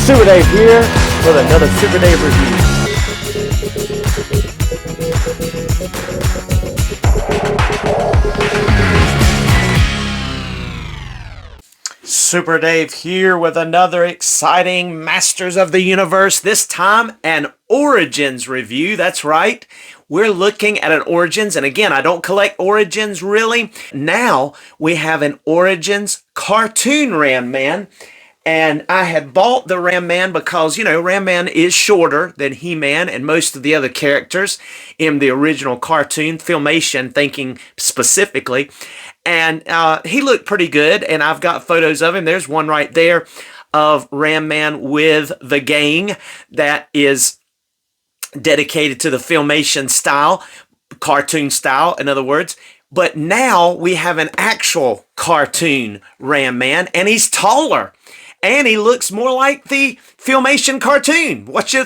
Super Dave here with another Super Dave review. Super Dave here with another exciting Masters of the Universe, this time an Origins review. That's right. We're looking at an Origins, and again, I don't collect Origins really. Now we have an Origins cartoon Ram Man. And I had bought the Ram Man because, you know, Ram Man is shorter than He-Man and most of the other characters in the original cartoon, Filmation, thinking specifically. And he looked pretty good, and I've got photos of him. There's one right there of Ram Man with the gang that is dedicated to the Filmation style, cartoon style, in other words. But now we have an actual cartoon Ram Man, and he's taller. And he looks more like the Filmation cartoon. What you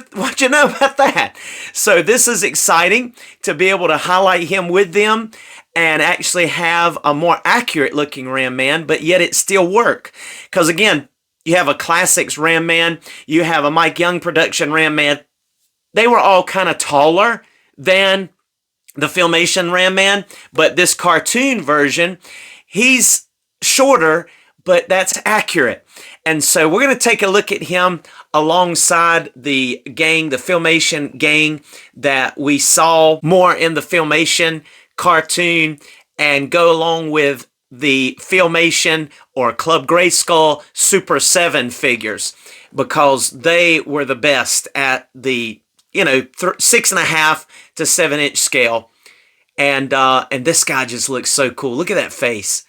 know about that? So this is exciting to be able to highlight him with them and actually have a more accurate looking Ram Man, but yet it still work. Because again, you have a Classics Ram Man, you have a Mike Young production Ram Man. They were all kind of taller than the Filmation Ram Man, but this cartoon version, he's shorter, but that's accurate. And so we're going to take a look at him alongside the gang, the Filmation gang that we saw more in the Filmation cartoon, and go along with the Filmation or Club Grayskull Super 7 figures, because they were the best at the, you know, 6.5 to 7 inch scale. And this guy just looks so cool. Look at that face.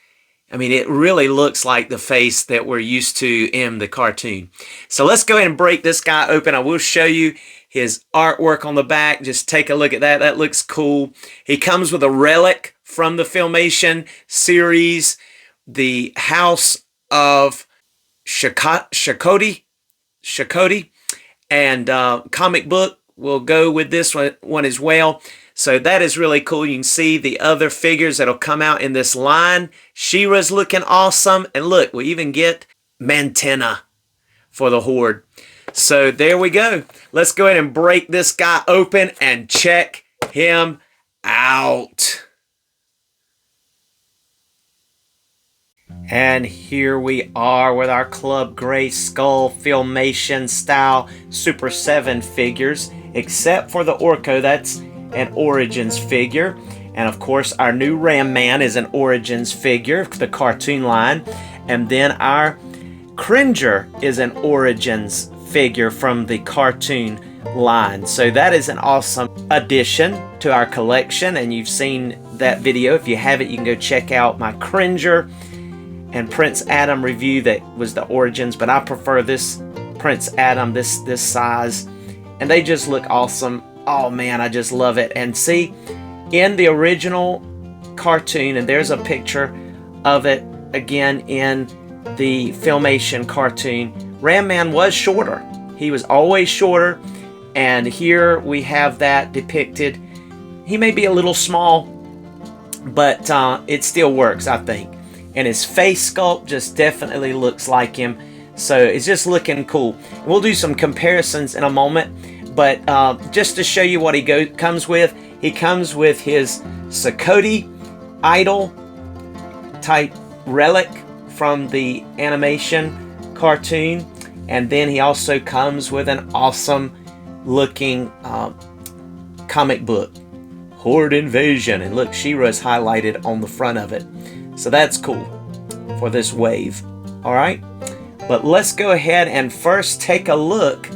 I mean, it really looks like the face that we're used to in the cartoon. So let's go ahead and break this guy open. I will show you his artwork on the back. Just take a look at that. That looks cool. He comes with a relic from the Filmation series, the House of Shakoti, and comic book will go with this one as well. So that is really cool. You can see the other figures that'll come out in this line. She-Ra's looking awesome. And look, we even get Mantenna for the Horde. So there we go. Let's go ahead and break this guy open and check him out. And here we are with our Club Grayskull Filmation style Super 7 figures, except for the Orko. That's an Origins figure. And of course our new Ram Man is an Origins figure, the cartoon line. And then our Cringer is an Origins figure from the cartoon line. So that is an awesome addition to our collection, and you've seen that video. If you haven't, you can go check out my Cringer and Prince Adam review that was the Origins, but I prefer this Prince Adam, this size, and they just look awesome. Oh man, I just love it. And see, in the original cartoon, and there's a picture of it again in the Filmation cartoon, Ram Man was shorter. He was always shorter, and here we have that depicted. He may be a little small, but it still works, I think. And his face sculpt just definitely looks like him. So it's just looking cool. We'll do some comparisons in a moment. But just to show you what he comes with, he comes with his Shakoti idol type relic from the animation cartoon. And then he also comes with an awesome looking comic book, Horde Invasion. And look, She-Ra's highlighted on the front of it. So that's cool for this wave. All right. But let's go ahead and first take a look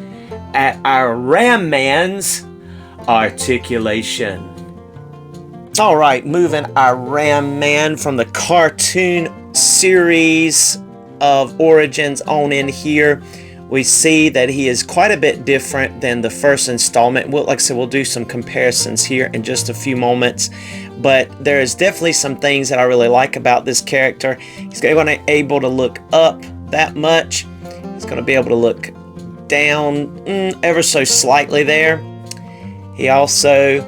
at our Ram Man's articulation. All right, moving our Ram Man from the cartoon series of Origins on in here, we see that he is quite a bit different than the first installment. Like I said, we'll do some comparisons here in just a few moments. But there is definitely some things that I really like about this character. He's going to be able to look up that much. He's going to be able to look down ever so slightly there. He also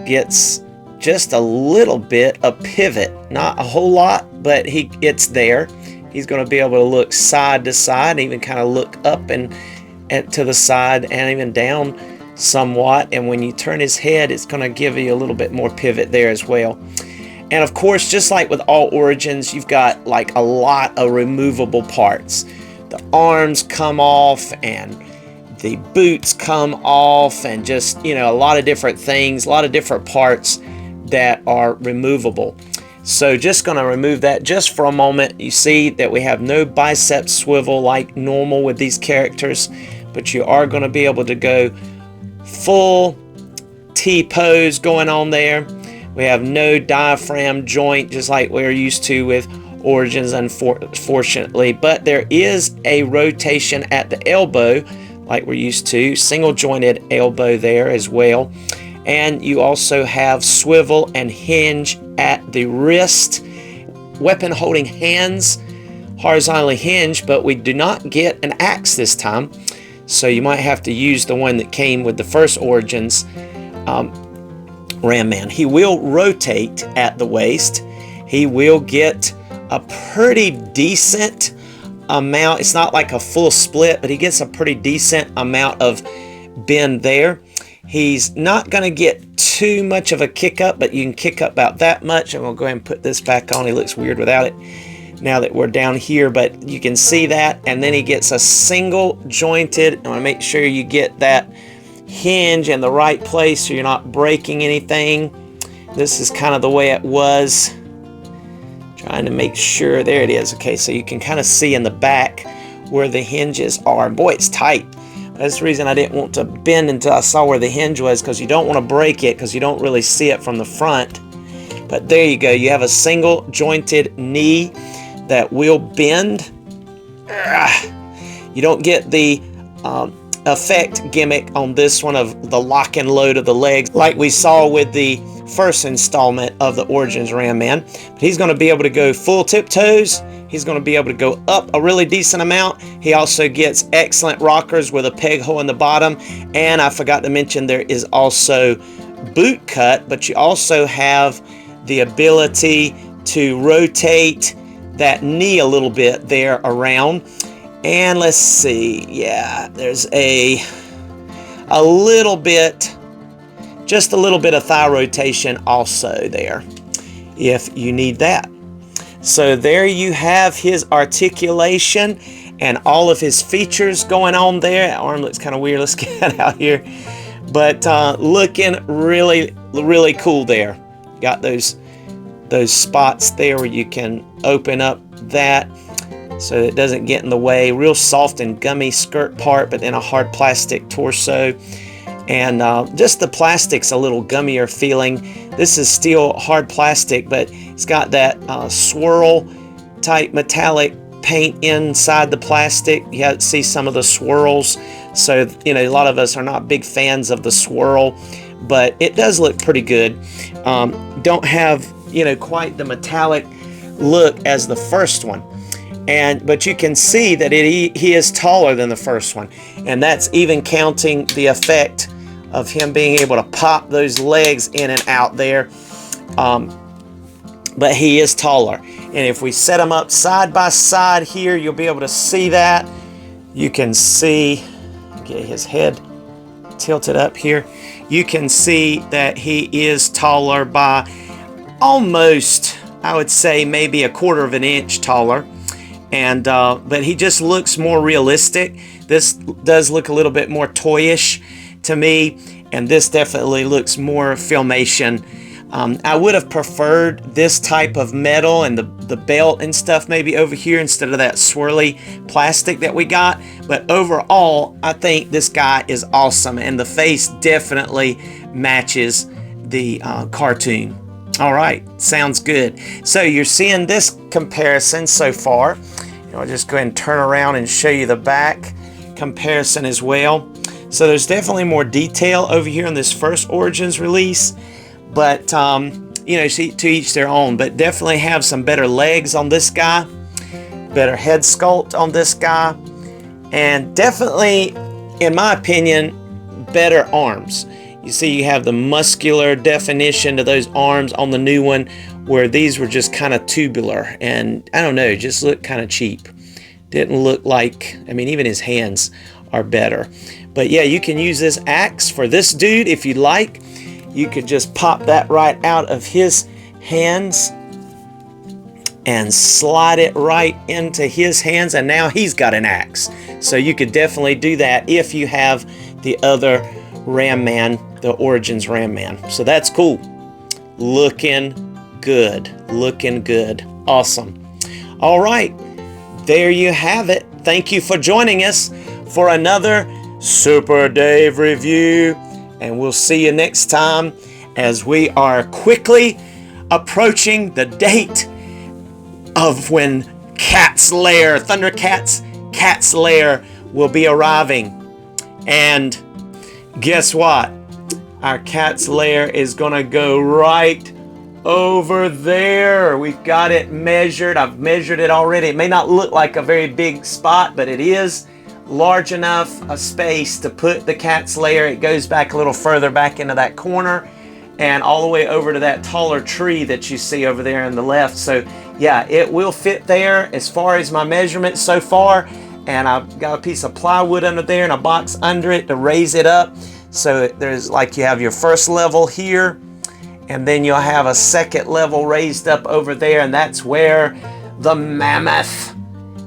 gets just a little bit of pivot, not a whole lot, but it's there. He's going to be able to look side to side, even kind of look up and to the side and even down somewhat. And when you turn his head, it's going to give you a little bit more pivot there as well. And of course, just like with all Origins, you've got like a lot of removable parts. The arms come off and the boots come off, and just, you know, a lot of different things, a lot of different parts that are removable. So just going to remove that just for a moment. You see that we have no bicep swivel like normal with these characters, but you are going to be able to go full T-pose going on there. We have no diaphragm joint just like we're used to with Origins, unfortunately, but there is a rotation at the elbow like we're used to, single jointed elbow there as well. And you also have swivel and hinge at the wrist. Weapon holding hands horizontally hinged, but we do not get an axe this time. So you might have to use the one that came with the first Origins Ram Man. He will rotate at the waist. He will get a pretty decent amount. It's not like a full split, but he gets a pretty decent amount of bend there. He's not going to get too much of a kick up, but you can kick up about that much. And we'll go ahead and put this back on. He looks weird without it now that we're down here, but you can see that. And then he gets a single jointed. I want to make sure you get that hinge in the right place so you're not breaking anything. This is kind of the way it was. Trying to make sure. There it is. Okay, so you can kind of see in the back where the hinges are. Boy, it's tight. That's the reason I didn't want to bend until I saw where the hinge was, because you don't want to break it because you don't really see it from the front. But there you go. You have a single jointed knee that will bend. You don't get the effect gimmick on this one of the lock and load of the legs like we saw with the first installment of the Origins Ram Man. But he's going to be able to go full tiptoes. He's going to be able to go up a really decent amount. He also gets excellent rockers with a peg hole in the bottom. And I forgot to mention there is also boot cut, but you also have the ability to rotate that knee a little bit there around. And let's see, yeah, there's a little bit, just a little bit of thigh rotation also there if you need that. So there you have his articulation and all of his features going on there. That arm looks kind of weird. Let's get out here. But looking really, really cool there. Got those spots there where you can open up that so it doesn't get in the way. Real soft and gummy skirt part, but then a hard plastic torso. And just the plastic's a little gummier feeling. This is still hard plastic, but it's got that swirl type metallic paint inside the plastic. You see some of the swirls. So, you know, a lot of us are not big fans of the swirl, but it does look pretty good. Don't have, you know, quite the metallic look as the first one. But you can see that he is taller than the first one. And that's even counting the effect of him being able to pop those legs in and out there. But he is taller. And if we set him up side by side here, you'll be able to see that. You can see, get his head tilted up here. You can see that he is taller by almost, I would say, maybe 1/4 of an inch taller. And but he just looks more realistic. This does look a little bit more toyish to me, and this definitely looks more Filmation. I would have preferred this type of metal and the belt and stuff maybe over here instead of that swirly plastic that we got. But overall, I think this guy is awesome, and the face definitely matches the cartoon. All right, sounds good. So you're seeing this comparison so far. I'll just go ahead and turn around and show you the back comparison as well. So there's definitely more detail over here in this first Origins release, but you know, to each their own. But definitely have some better legs on this guy, better head sculpt on this guy, and definitely, in my opinion, better arms. You see, you have the muscular definition to those arms on the new one, where these were just kind of tubular, and I don't know, just looked kind of cheap. Didn't look like, I mean, even his hands are better. But yeah, you can use this axe for this dude if you like. You could just pop that right out of his hands and slide it right into his hands, and now he's got an axe. So you could definitely do that if you have the other Ram Man, the Origins Ram Man. So that's cool. Looking good. Looking good. Awesome. All right. There you have it. Thank you for joining us for another Super Dave review. And we'll see you next time as we are quickly approaching the date of when Cat's Lair, Thundercat's Cat's Lair will be arriving. And guess what? Our Cat's Lair is gonna go right over there. We've got it measured. I've measured it already. It may not look like a very big spot, but it is large enough a space to put the Cat's Lair. It goes back a little further back into that corner and all the way over to that taller tree that you see over there on the left. So yeah, it will fit there as far as my measurements so far. And I've got a piece of plywood under there and a box under it to raise it up. So there's like you have your first level here, and then you'll have a second level raised up over there, and that's where the mammoth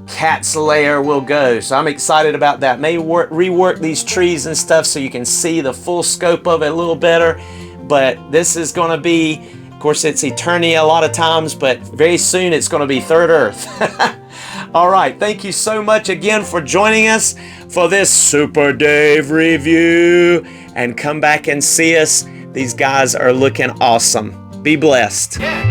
Cat's Lair will go. So I'm excited about that. May rework these trees and stuff so you can see the full scope of it a little better. But this is going to be, of course, it's Eternia a lot of times, but very soon it's going to be Third Earth. All right, thank you so much again for joining us for this Super Dave review. And come back and see us. These guys are looking awesome. Be blessed. Yeah.